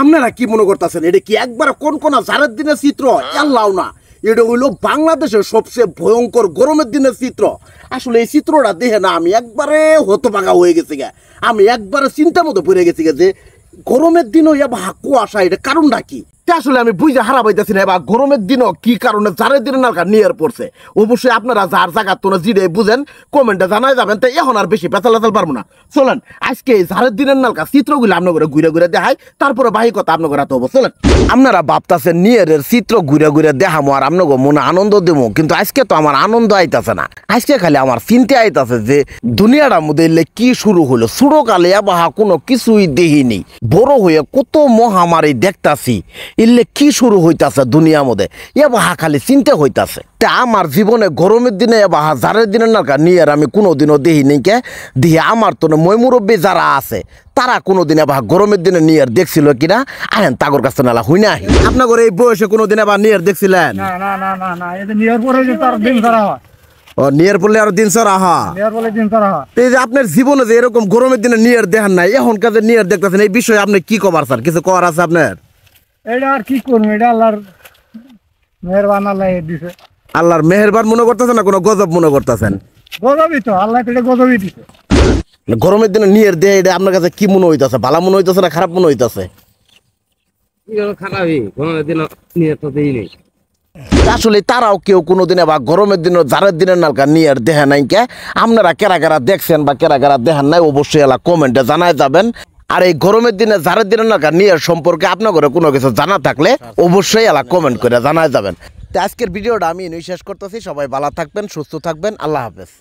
আপনারা কি মনে করতেছেন এটা কি একবার কোন জারের দিনের চিত্র? আল্লাহ না, এটা হইলো বাংলাদেশের সবচেয়ে ভয়ঙ্কর গরমের দিনের চিত্র। আসলে এই চিত্রটা দেখে না আমি একবারে হতবাগা হয়ে গেছি গে, আমি একবারে চিন্তার মতো পড়ে গেছি গে যে গরমের দিনও কুয়াশা, এটা কারণটা কি? আসলে আমি বুঝে হারা পাইতেছি না। এবার গরমের দিনও কি কারণে জারের দিনের নালকা নিয়ে পড়ছে, অবশ্যই আপনারা যার জায়গা তোরা জিরে বুঝেন কমেন্টে জানাই যাবেন। তাই এখন আর বেশি পেঁচালাচাল পারবো না, চলেন আজকে এই জারের দিনের নালকা চিত্রগুলো আপনার ঘুরে ঘুরে দেখাই, তারপরে বাহি কথা আপনার হাতে হবো। চলেন, আপনারা ভাবতেছেন নিয়ের চিত্র ঘুরে ঘুরে দেখামো আর আপনাকে মনে আনন্দ দেবো, কিন্তু আজকে তো আমার আনন্দ আইতাছে না। আজকে খালি আমার চিন্তা আইতাছে যে দুনিয়াটার মধ্যে কি শুরু হলো। ছোটকালে বাহা কোনো কিছুই দেখিনি, বড় হয়ে কত মহামারী দেখতাছি, ইল্লে কি শুরু হইতাছে দুনিয়ার মধ্যে বাহা খালি চিন্তা হইতাছে। তা আমার জীবনে গরমের দিনে বাহা জারের দিনের নাকা নিয়ে আমি কোনোদিনও দেখিনি কে দিয়ে আমার তো মই মুরব্বী যারা আছে তারা কোনোদিন আবার গরমের দিনে নিয়ার দেখছিল কিনা আহেন তাগর কাছে নালা হই না। আপনার এই বয়সে কোনোদিন আবার নিয়ার দেখছিলেন? না না না না না, এটা নিয়ার পরে যে তার দিন ছাড়া হয়। ও নিয়ার পড়লে আরো দিন ছাড়া হয়, নিয়ার পরে দিন ছাড়া হয়। এই যে আপনার জীবনে যে এরকম গরমের দিনে নিয়ার দেখেন নাই, এখন কাজে নিয়ার দেখতেছেন, এই বিষয়ে আপনি কি কবার স্যার? কিছু কবার আছে আপনার? এটা আর কি করবো, এটা আল্লাহর মেহেরবান, আল্লাহ দিছে। আল্লাহর মেহেরবান মনে করতেছেন না কোনো গজব মনে করতেছেন? গজবই তো, আল্লাহ তো এটা গজবই দিছে। গরমের দিনে নিয়ার দেয়, এটা আপনার কাছে কি মনে হইতেছে? ভালো মনে হইতেছে না খারাপ মনে হইতেছে? খারাপই, গরমের দিন নিয়ে তো দেই নেই। আসলে তারাও কেউ কোনোদিন বা গরমের দিনে জারের দিনের নালকা নিয়ার দেখে নাই কে। আপনারা কেরা কেরা দেখছেন বা কেরা কেরা দেখেন নাই অবশ্যই এলা কমেন্টে জানাই যাবেন। আর এই গরমের দিনে জারের দিনের নালকা নিয়ার সম্পর্কে আপনার ঘরে কোনো কিছু জানা থাকলে অবশ্যই এলা কমেন্ট করে জানাই যাবেন। তো আজকের ভিডিওটা আমি শেষ করতেছি। সবাই ভালো থাকবেন, সুস্থ থাকবেন, আল্লাহ হাফেজ।